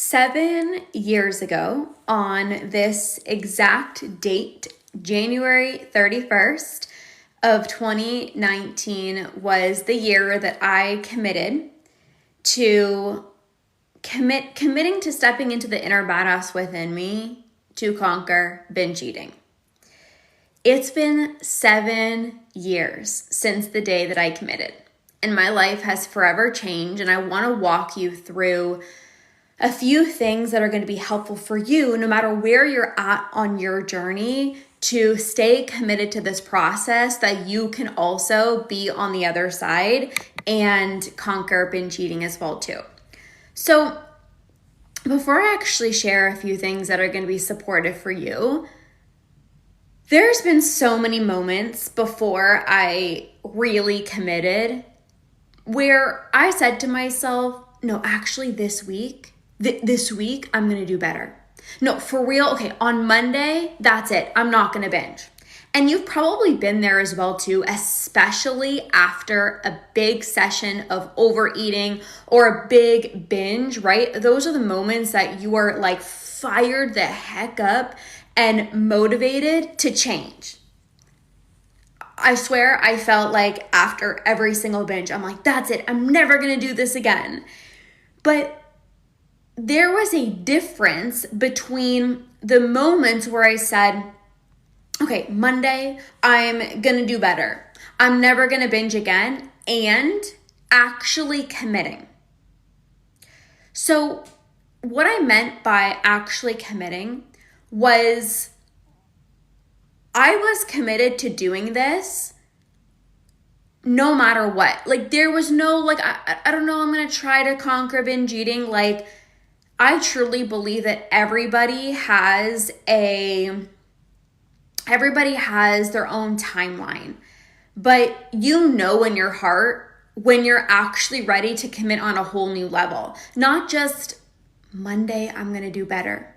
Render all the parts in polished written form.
7 years ago on this exact date, January 31st of 2019 was the year that I committed to committing to stepping into the inner badass within me to conquer binge eating. It's been 7 years since the day that I committed, and my life has forever changed, and I want to walk you through a few things that are going to be helpful for you no matter where you're at on your journey to stay committed to this process, that you can also be on the other side and conquer binge eating as well too. So before I actually share a few things that are going to be supportive for you, there's been so many moments before I really committed where I said to myself, no, actually this week I'm going to do better. No, for real. Okay, on Monday, that's it. I'm not going to binge. And you've probably been there as well too, especially after a big session of overeating or a big binge, right? Those are the moments that you are like fired the heck up and motivated to change. I swear I felt like after every single binge, I'm like, that's it. I'm never going to do this again. But there was a difference between the moments where I said, okay, Monday, I'm going to do better. I'm never going to binge again, and actually committing. So what I meant by actually committing was I was committed to doing this no matter what. Like there was no like, I don't know, I'm going to try to conquer binge eating. Like I truly believe that everybody has their own timeline, but you know in your heart when you're actually ready to commit on a whole new level, not just Monday, I'm going to do better.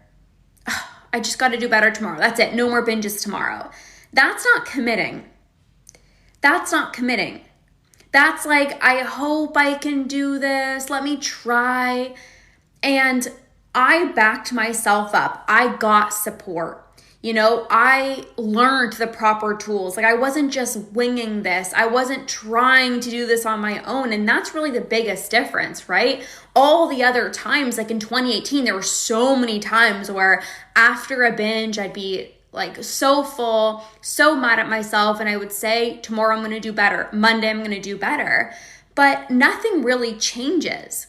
I just got to do better tomorrow. That's it. No more binges tomorrow. That's not committing. That's like, I hope I can do this. Let me try. And I backed myself up. I got support. I learned the proper tools. Like I wasn't just winging this. I wasn't trying to do this on my own. And that's really the biggest difference, right? All the other times, like in 2018, there were so many times where after a binge, I'd be like so full, so mad at myself. And I would say, tomorrow I'm going to do better. Monday, I'm going to do better. But nothing really changes.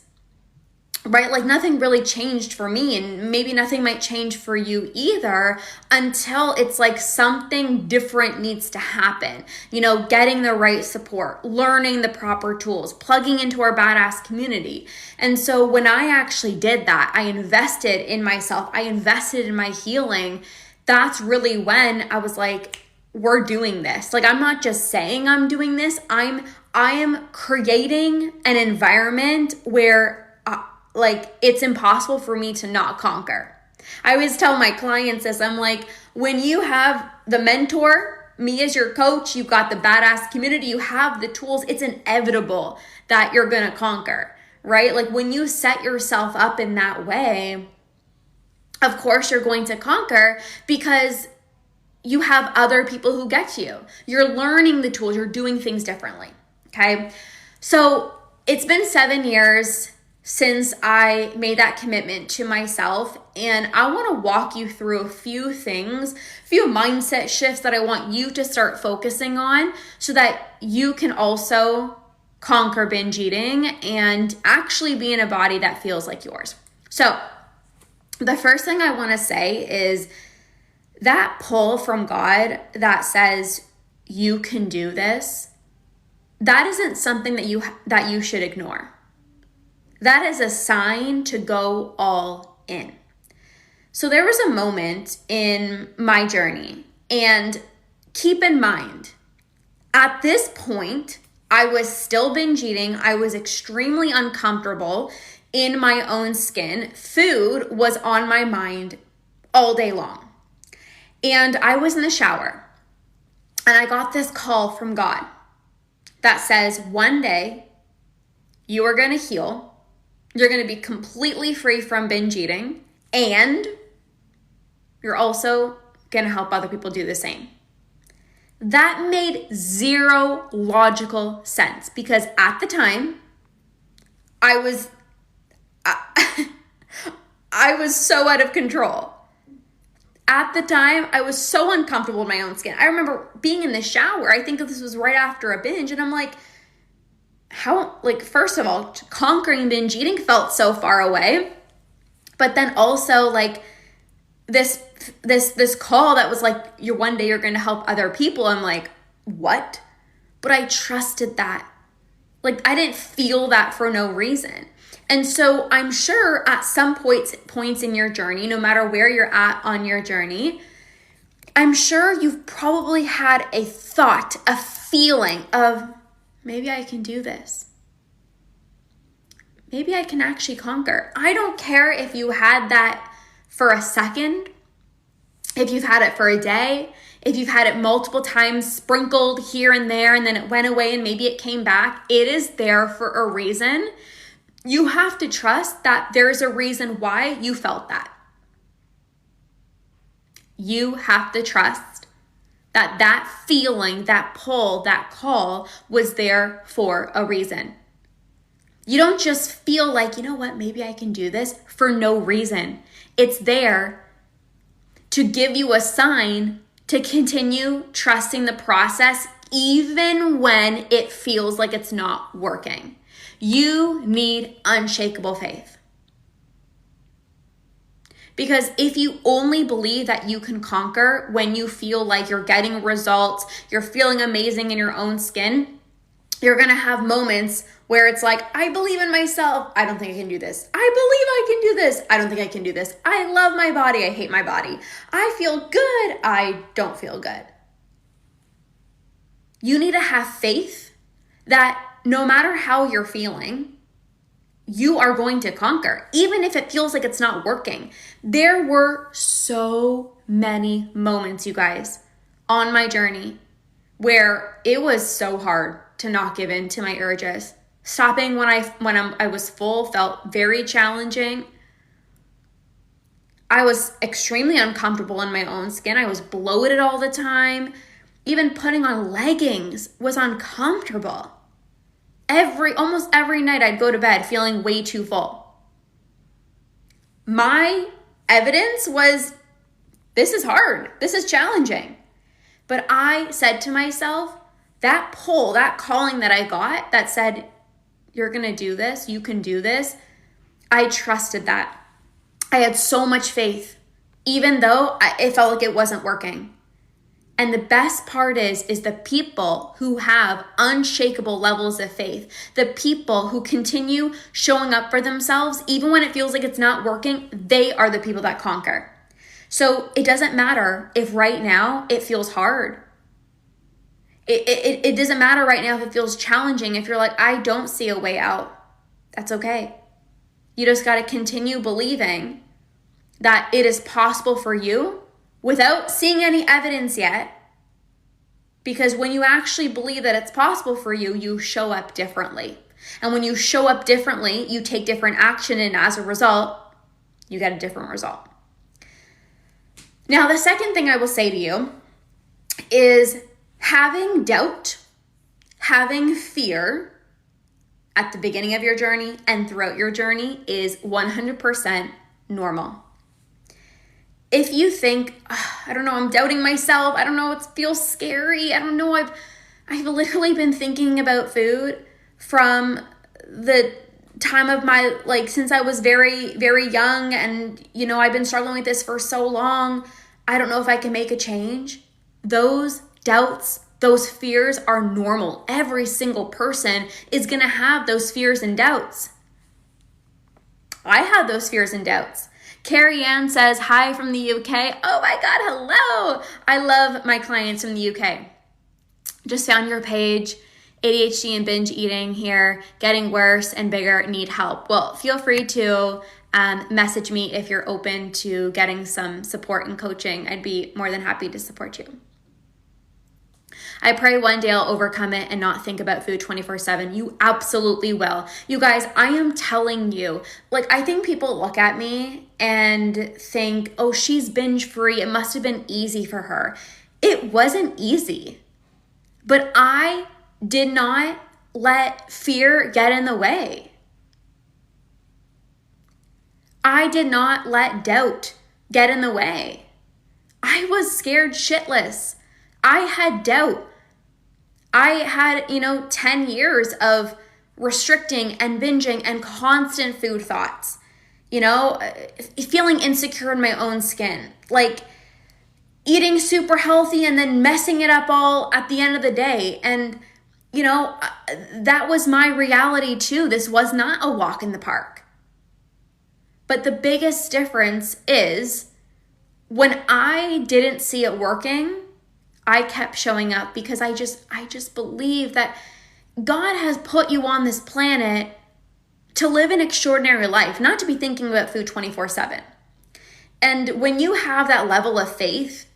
Right? Like nothing really changed for me, and maybe nothing might change for you either until it's like something different needs to happen. Getting the right support, learning the proper tools, plugging into our badass community. And so when I actually did that, I invested in myself, I invested in my healing. That's really when I was like, we're doing this. Like I'm not just saying I'm doing this. I am creating an environment where like it's impossible for me to not conquer. I always tell my clients this. I'm like, when you have the mentor, me as your coach, you've got the badass community, you have the tools, it's inevitable that you're going to conquer, right? Like when you set yourself up in that way, of course you're going to conquer because you have other people who get you. You're learning the tools, you're doing things differently, okay? So it's been 7 years since I made that commitment to myself. And I want to walk you through a few things, a few mindset shifts that I want you to start focusing on so that you can also conquer binge eating and actually be in a body that feels like yours. So the first thing I want to say is that pull from God that says you can do this, that isn't something that you should ignore. That is a sign to go all in. So there was a moment in my journey, and keep in mind, at this point, I was still binge eating. I was extremely uncomfortable in my own skin. Food was on my mind all day long. And I was in the shower, and I got this call from God that says, one day you are going to heal. You're going to be completely free from binge eating, and you're also going to help other people do the same. That made zero logical sense because at the time, I was so out of control. At the time, I was so uncomfortable in my own skin. I remember being in the shower. I think this was right after a binge, and I'm like, first of all, conquering binge eating felt so far away. But then also this call that was like, one day you're going to help other people. I'm like, what? But I trusted that. I didn't feel that for no reason. And so I'm sure at some points in your journey, no matter where you're at on your journey, I'm sure you've probably had a thought, a feeling of, maybe I can do this. Maybe I can actually conquer. I don't care if you had that for a second, if you've had it for a day, if you've had it multiple times sprinkled here and there, and then it went away and maybe it came back. It is there for a reason. You have to trust that there's a reason why you felt that. You have to trust that that feeling, that pull, that call was there for a reason. You don't just feel like, you know what, maybe I can do this for no reason. It's there to give you a sign to continue trusting the process even when it feels like it's not working. You need unshakable faith. Because if you only believe that you can conquer when you feel like you're getting results, you're feeling amazing in your own skin, you're going to have moments where it's like, I believe in myself. I don't think I can do this. I believe I can do this. I don't think I can do this. I love my body. I hate my body. I feel good. I don't feel good. You need to have faith that no matter how you're feeling, you are going to conquer, even if it feels like it's not working. There were so many moments, you guys, on my journey where it was so hard to not give in to my urges. Stopping when I was full felt very challenging. I was extremely uncomfortable in my own skin. I was bloated all the time. Even putting on leggings was uncomfortable. Almost every night I'd go to bed feeling way too full. My evidence was, this is hard. This is challenging. But I said to myself, that pull, that calling that I got that said, you're going to do this, you can do this, I trusted that. I had so much faith, even though it felt like it wasn't working. And the best part is the people who have unshakable levels of faith, the people who continue showing up for themselves, even when it feels like it's not working, they are the people that conquer. So it doesn't matter if right now it feels hard. It doesn't matter right now if it feels challenging. If you're like, I don't see a way out, that's okay. You just got to continue believing that it is possible for you without seeing any evidence yet. Because when you actually believe that it's possible for you, you show up differently. And when you show up differently, you take different action, and as a result, you get a different result. Now, the second thing I will say to you is having doubt, having fear at the beginning of your journey and throughout your journey is 100% normal. If you think, I don't know, I'm doubting myself, I don't know, it feels scary, I don't know, I've literally been thinking about food from the time of my, since I was very, very young, and, I've been struggling with this for so long, I don't know if I can make a change. Those doubts, those fears are normal. Every single person is going to have those fears and doubts. I had those fears and doubts. Carrie Ann says, hi from the UK. Oh my God, hello. I love my clients from the UK. Just found your page, ADHD and binge eating here, getting worse and bigger, need help. Well, feel free to message me if you're open to getting some support and coaching. I'd be more than happy to support you. I pray one day I'll overcome it and not think about food 24/7. You absolutely will. You guys, I am telling you, like, I think people look at me and think, oh, she's binge free. It must have been easy for her. It wasn't easy, but I did not let fear get in the way. I did not let doubt get in the way. I was scared shitless. I had doubt. I had, 10 years of restricting and binging and constant food thoughts, feeling insecure in my own skin, like eating super healthy and then messing it up all at the end of the day. And, that was my reality too. This was not a walk in the park. But the biggest difference is when I didn't see it working, I kept showing up because I just believe that God has put you on this planet to live an extraordinary life, not to be thinking about food 24/7. And when you have that level of faith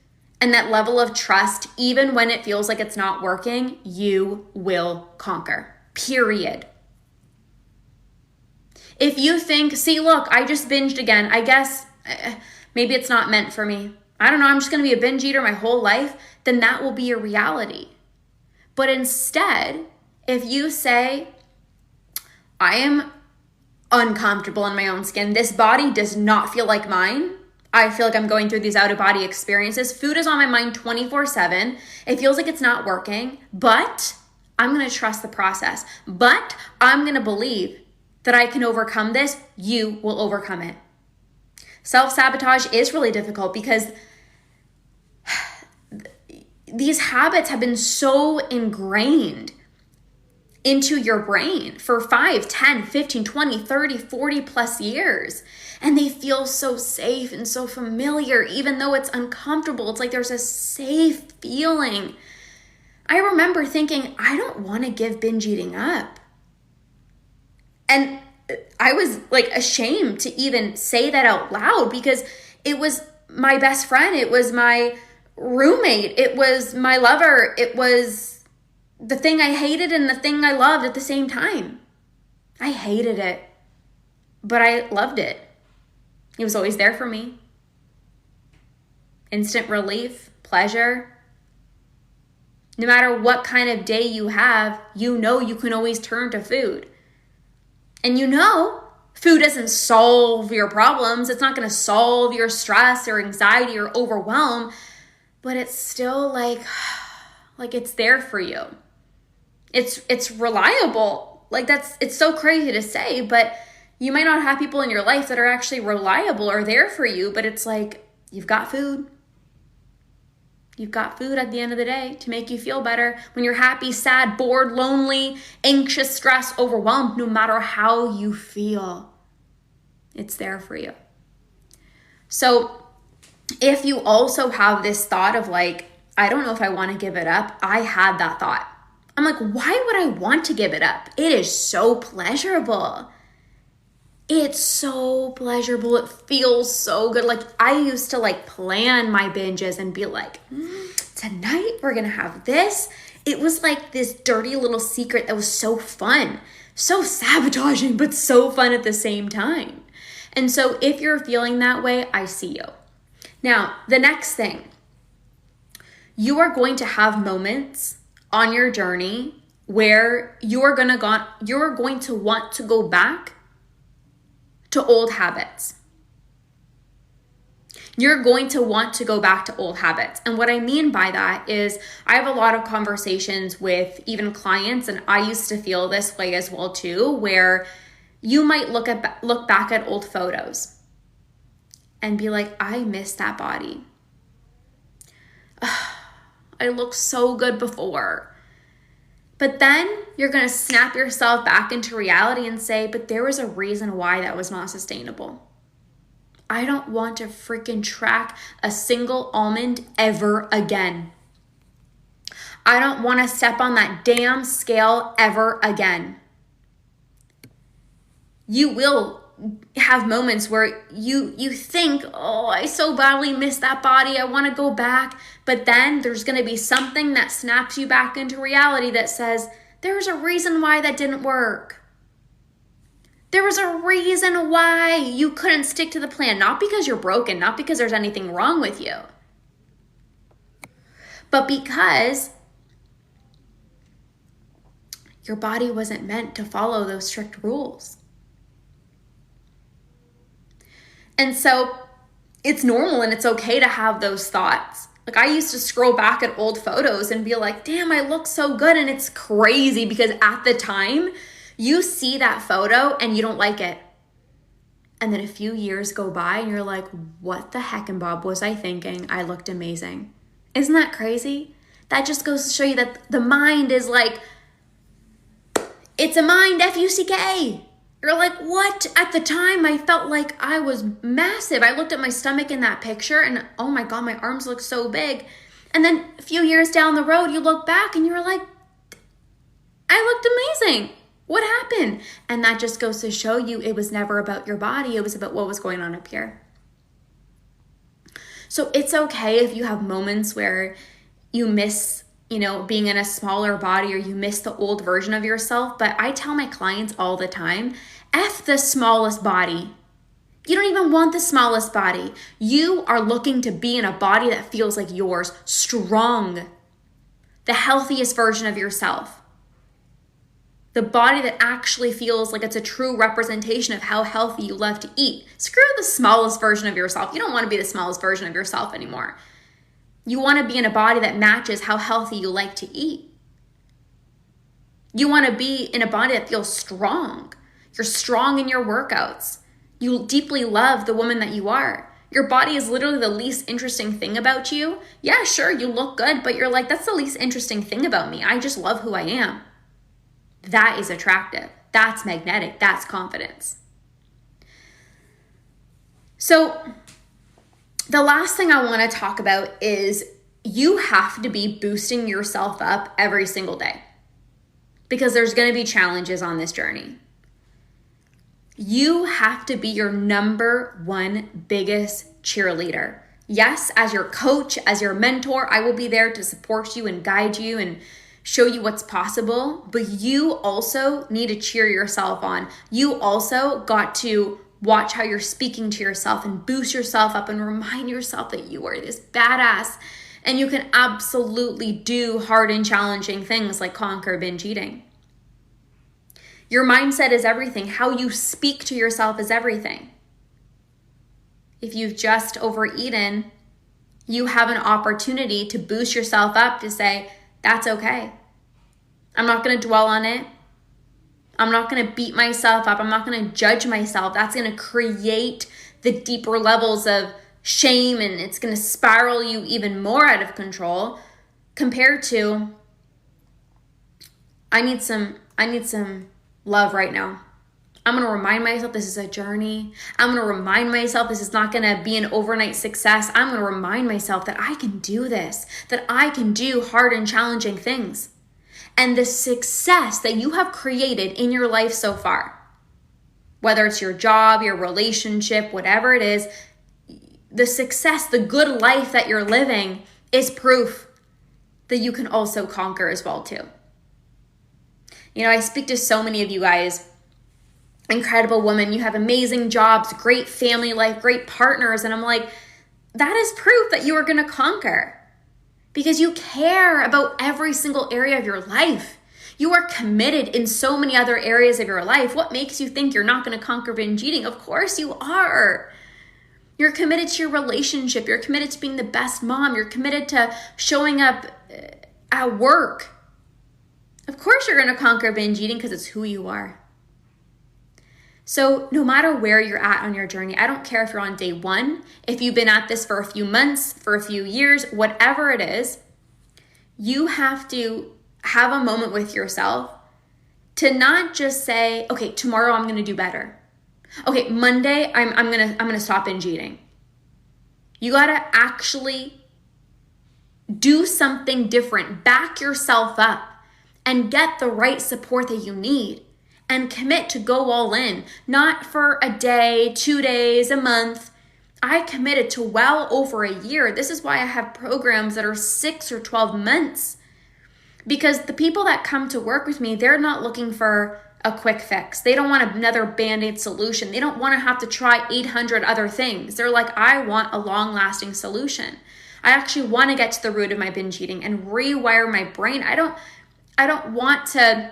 and that level of trust, even when it feels like it's not working, you will conquer, period. If you think, see, look, I just binged again, I guess maybe it's not meant for me. I don't know, I'm just going to be a binge eater my whole life, then that will be your reality. But instead, if you say, I am uncomfortable in my own skin, this body does not feel like mine, I feel like I'm going through these out-of-body experiences, food is on my mind 24/7, it feels like it's not working, but I'm going to trust the process. But I'm going to believe that I can overcome this, you will overcome it. Self-sabotage is really difficult because these habits have been so ingrained into your brain for 5, 10, 15, 20, 30, 40 plus years. And they feel so safe and so familiar, even though it's uncomfortable. It's like there's a safe feeling. I remember thinking, I don't want to give binge eating up. And I was like ashamed to even say that out loud because it was my best friend. It was my roommate. It was my lover. It was the thing I hated and the thing I loved at the same time. I hated it, but I loved it. It was always there for me. Instant relief, pleasure. No matter what kind of day you have, you can always turn to food. And food doesn't solve your problems. It's not going to solve your stress or anxiety or overwhelm, but it's still like it's there for you. It's reliable. It's so crazy to say, but you might not have people in your life that are actually reliable or there for you, but it's like you've got food. You've got food at the end of the day to make you feel better when you're happy, sad, bored, lonely, anxious, stressed, overwhelmed, no matter how you feel. It's there for you. So if you also have this thought of I don't know if I want to give it up. I had that thought. I'm like, why would I want to give it up? It is so pleasurable. It's so pleasurable. It feels so good. I used to plan my binges and be like, tonight we're going to have this. It was like this dirty little secret that was so fun, so sabotaging, but so fun at the same time. And so if you're feeling that way, I see you. Now, the next thing, you are going to have moments on your journey where you're going to want to go back to old habits. You're going to want to go back to old habits. And what I mean by that is I have a lot of conversations with even clients, and I used to feel this way as well too, where you might look back at old photos and be like, I miss that body. I looked so good before. But then you're going to snap yourself back into reality and say, but there was a reason why that was not sustainable. I don't want to freaking track a single almond ever again. I don't want to step on that damn scale ever again. You will have moments where you think, oh, I so badly miss that body, I want to go back. But then there's going to be something that snaps you back into reality that says, there's a reason why that didn't work. There was a reason why you couldn't stick to the plan. Not because you're broken, not because there's anything wrong with you, but because your body wasn't meant to follow those strict rules. And so it's normal and it's okay to have those thoughts. Like, I used to scroll back at old photos and be like, damn, I look so good. And it's crazy because at the time you see that photo and you don't like it. And then a few years go by and you're like, what the heck and Bob was I thinking? I looked amazing. Isn't that crazy? That just goes to show you that the mind is like, it's a mind, F-U-C-K. You're like, what? At the time, I felt like I was massive. I looked at my stomach in that picture and oh my God, my arms look so big. And then a few years down the road, you look back and you're like, I looked amazing. What happened? And that just goes to show you it was never about your body. It was about what was going on up here. So it's okay if you have moments where you miss, being in a smaller body or you miss the old version of yourself. But I tell my clients all the time, F the smallest body. You don't even want the smallest body. You are looking to be in a body that feels like yours, strong, the healthiest version of yourself. The body that actually feels like it's a true representation of how healthy you love to eat. Screw the smallest version of yourself. You don't want to be the smallest version of yourself anymore. You want to be in a body that matches how healthy you like to eat. You want to be in a body that feels strong. You're strong in your workouts. You deeply love the woman that you are. Your body is literally the least interesting thing about you. Yeah, sure, you look good, but you're like, that's the least interesting thing about me. I just love who I am. That is attractive. That's magnetic. That's confidence. So the last thing I want to talk about is you have to be boosting yourself up every single day because there's going to be challenges on this journey. You have to be your number one biggest cheerleader. Yes, as your coach, as your mentor, I will be there to support you and guide you and show you what's possible, but you also need to cheer yourself on. You also got to watch how you're speaking to yourself and boost yourself up and remind yourself that you are this badass and you can absolutely do hard and challenging things like conquer binge eating. Your mindset is everything. How you speak to yourself is everything. If you've just overeaten, you have an opportunity to boost yourself up to say, that's okay. I'm not going to dwell on it. I'm not going to beat myself up. I'm not going to judge myself. That's going to create the deeper levels of shame and it's going to spiral you even more out of control compared to I need some love right now. I'm going to remind myself this is a journey. I'm going to remind myself this is not going to be an overnight success. I'm going to remind myself that I can do this, that I can do hard and challenging things. And the success that you have created in your life so far, whether it's your job, your relationship, whatever it is, the success, the good life that you're living is proof that you can also conquer as well too. I speak to so many of you guys, incredible women, you have amazing jobs, great family life, great partners. And I'm like, that is proof that you are going to conquer because you care about every single area of your life. You are committed in so many other areas of your life. What makes you think you're not going to conquer binge eating? Of course you are. You're committed to your relationship. You're committed to being the best mom. You're committed to showing up at work. Of course you're going to conquer binge eating because it's who you are. So no matter where you're at on your journey, I don't care if you're on day one, if you've been at this for a few months, for a few years, whatever it is, you have to have a moment with yourself to not just say, okay, tomorrow I'm going to do better. Okay, Monday I'm going to stop binge eating. You got to actually do something different, back yourself up and get the right support that you need. and commit to go all in, not for a day, 2 days, a month. I committed to well over a year. This is why I have programs that are 6 or 12 months, because the people that come to work with me, they're not looking for a quick fix. They don't want another Band-Aid solution. They don't want to have to try 800 other things. They're like, I want a long-lasting solution. I actually want to get to the root of my binge eating and rewire my brain. I don't want to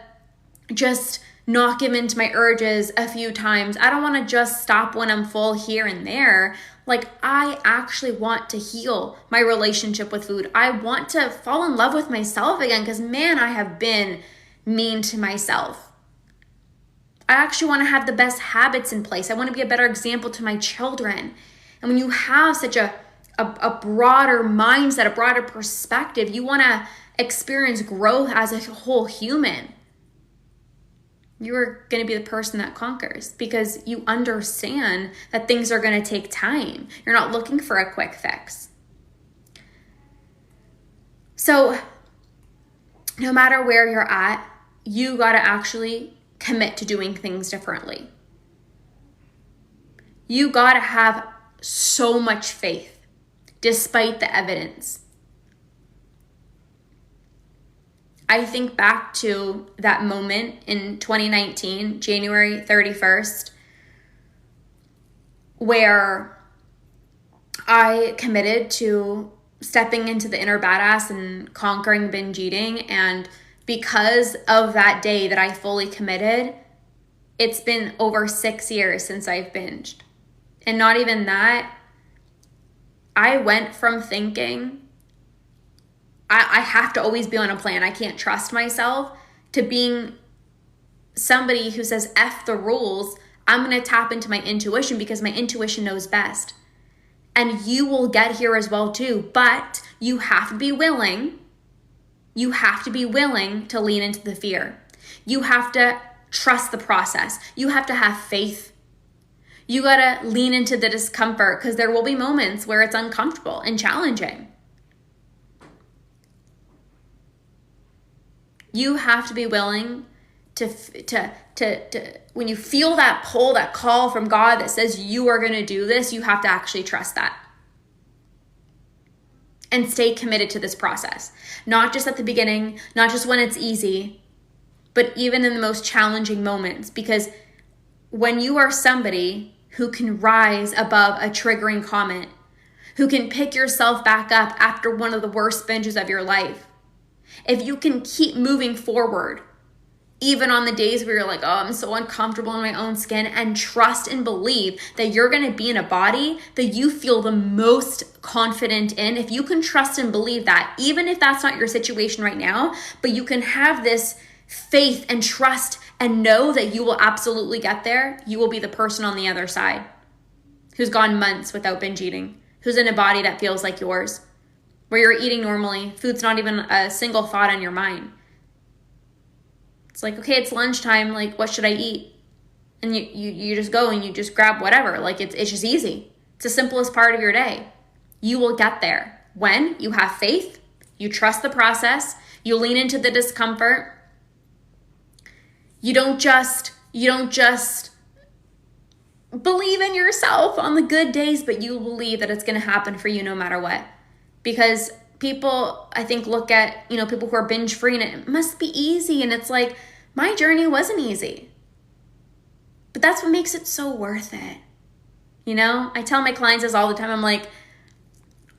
just not give in to my urges a few times. I don't want to just stop when I'm full here and there. Like, I actually want to heal my relationship with food. I want to fall in love with myself again, because man, I have been mean to myself. I actually want to have the best habits in place. I want to be a better example to my children. And when you have such a broader mindset, a broader perspective, you want to experience growth as a whole human. You're going to be the person that conquers, because you understand that things are going to take time. You're not looking for a quick fix. So no matter where you're at, you got to actually commit to doing things differently. You got to have so much faith despite the evidence. I think back to that moment in 2019, January 31st, where I committed to stepping into the inner badass and conquering binge eating. And because of that day that I fully committed, it's been over 6 years since I've binged. And not even that, I went from thinking I have to always be on a plan, I can't trust myself, to being somebody who says, F the rules, I'm going to tap into my intuition because my intuition knows best. And you will get here as well too, but you have to be willing. You have to be willing to lean into the fear. You have to trust the process. You have to have faith. You got to lean into the discomfort, because there will be moments where it's uncomfortable and challenging. You have to be willing to when you feel that pull, that call from God that says you are going to do this, you have to actually trust that. And stay committed to this process. Not just at the beginning, not just when it's easy, but even in the most challenging moments. Because when you are somebody who can rise above a triggering comment, who can pick yourself back up after one of the worst binges of your life, if you can keep moving forward, even on the days where you're like, oh, I'm so uncomfortable in my own skin, and trust and believe that you're going to be in a body that you feel the most confident in, if you can trust and believe that, even if that's not your situation right now, but you can have this faith and trust and know that you will absolutely get there, you will be the person on the other side who's gone months without binge eating, who's in a body that feels like yours, where you're eating normally, food's not even a single thought on your mind. It's like, okay, it's lunchtime, like, what should I eat? And you just go and you just grab whatever. Like, it's just easy. It's the simplest part of your day. You will get there when you have faith, you trust the process, you lean into the discomfort. You don't just believe in yourself on the good days, but you believe that it's going to happen for you no matter what. Because people, I think, look at, people who are binge free and it must be easy. And it's like, my journey wasn't easy. But that's what makes it so worth it. I tell my clients this all the time. I'm like,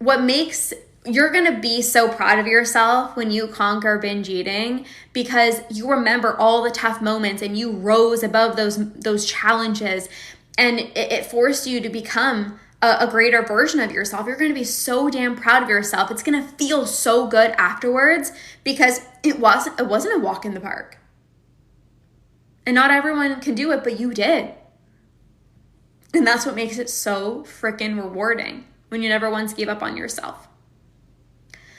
you're going to be so proud of yourself when you conquer binge eating, because you remember all the tough moments and you rose above those challenges, and it forced you to become a greater version of yourself. You're going to be so damn proud of yourself. It's going to feel so good afterwards, because it wasn't a walk in the park. And not everyone can do it, but you did. And that's what makes it so freaking rewarding, when you never once gave up on yourself.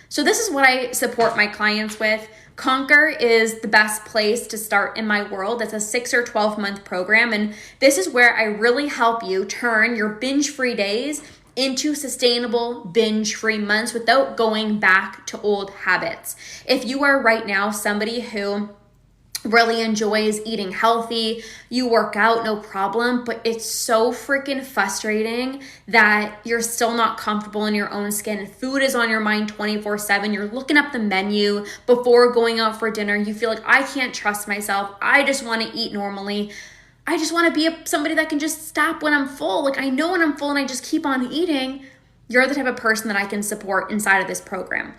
So this is what I support my clients with. Conquer is the best place to start in my world. It's a 6 or 12 month program. And this is where I really help you turn your binge-free days into sustainable binge-free months without going back to old habits. If you are right now somebody who really enjoys eating healthy, you work out, no problem, but it's so freaking frustrating that you're still not comfortable in your own skin. Food is on your mind 24/7. You're looking up the menu before going out for dinner. You feel like, I can't trust myself. I just want to eat normally. I just want to be somebody that can just stop when I'm full. Like, I know when I'm full and I just keep on eating. You're the type of person that I can support inside of this program.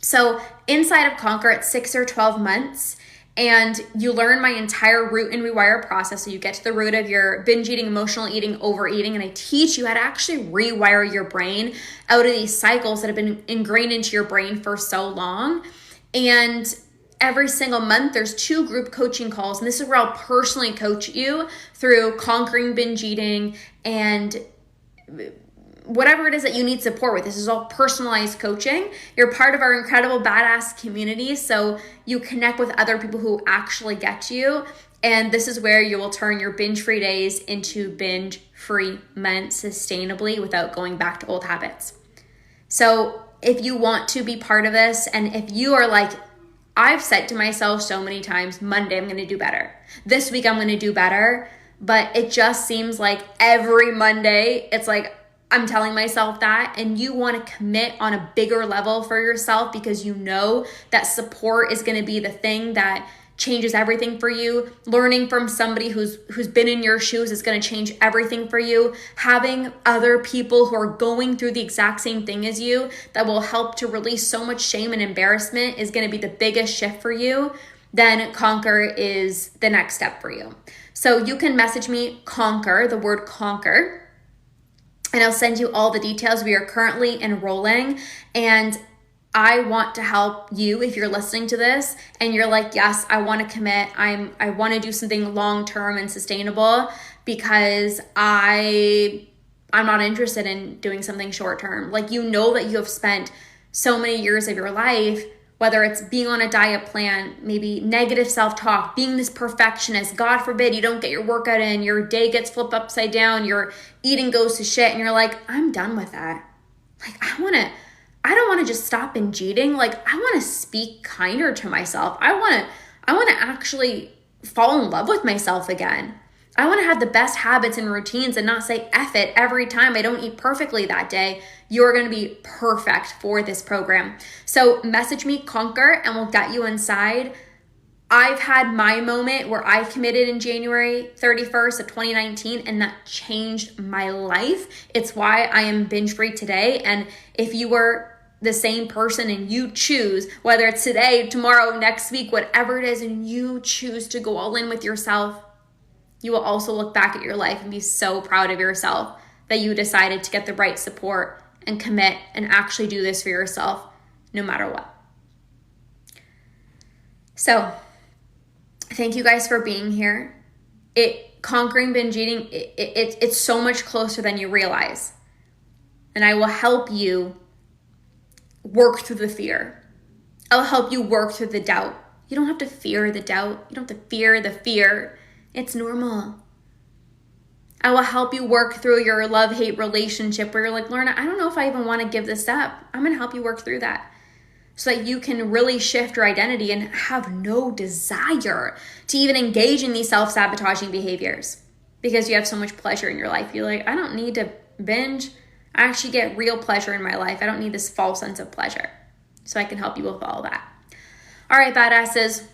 So inside of Conquer, it's 6 or 12 months. And you learn my entire root and rewire process. So you get to the root of your binge eating, emotional eating, overeating, and I teach you how to actually rewire your brain out of these cycles that have been ingrained into your brain for so long. And every single month, there's 2 group coaching calls. And this is where I'll personally coach you through conquering binge eating and whatever it is that you need support with. This is all personalized coaching. You're part of our incredible badass community, so you connect with other people who actually get you. And this is where you will turn your binge-free days into binge-free months sustainably without going back to old habits. So if you want to be part of this, and if you are like, I've said to myself so many times, Monday I'm going to do better. This week I'm going to do better. But it just seems like every Monday, it's like, I'm telling myself that, and you want to commit on a bigger level for yourself because you know that support is going to be the thing that changes everything for you. Learning from somebody who's been in your shoes is going to change everything for you. Having other people who are going through the exact same thing as you that will help to release so much shame and embarrassment is going to be the biggest shift for you. Then Conquer is the next step for you. So you can message me Conquer, the word conquer, and I'll send you all the details. We are currently enrolling, and I want to help you if you're listening to this and you're like, yes, I want to commit. I want to do something long-term and sustainable because I'm not interested in doing something short-term. Like, you know that you have spent so many years of your life, whether it's being on a diet plan, maybe negative self-talk, being this perfectionist, God forbid you don't get your workout in, your day gets flipped upside down, your eating goes to shit, and you're like, I'm done with that. Like, I don't want to just stop binge eating. Like, I want to speak kinder to myself. I want to actually fall in love with myself again. I want to have the best habits and routines and not say F it every time I don't eat perfectly that day. You're going to be perfect for this program. So message me Conquer and we'll get you inside. I've had my moment where I committed in January 31st of 2019 and that changed my life. It's why I am binge free today. And if you were the same person and you choose, whether it's today, tomorrow, next week, whatever it is, and you choose to go all in with yourself, you will also look back at your life and be so proud of yourself that you decided to get the right support and commit and actually do this for yourself no matter what. So, thank you guys for being here. Conquering binge eating, it's so much closer than you realize. And I will help you work through the fear. I'll help you work through the doubt. You don't have to fear the doubt. You don't have to fear the fear. It's normal. I will help you work through your love-hate relationship where you're like, Lorna, I don't know if I even want to give this up. I'm going to help you work through that so that you can really shift your identity and have no desire to even engage in these self-sabotaging behaviors because you have so much pleasure in your life. You're like, I don't need to binge. I actually get real pleasure in my life. I don't need this false sense of pleasure. So I can help you with all that. All right, badasses.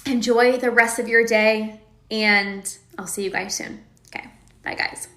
Enjoy the rest of your day. And I'll see you guys soon. Okay. Bye, guys.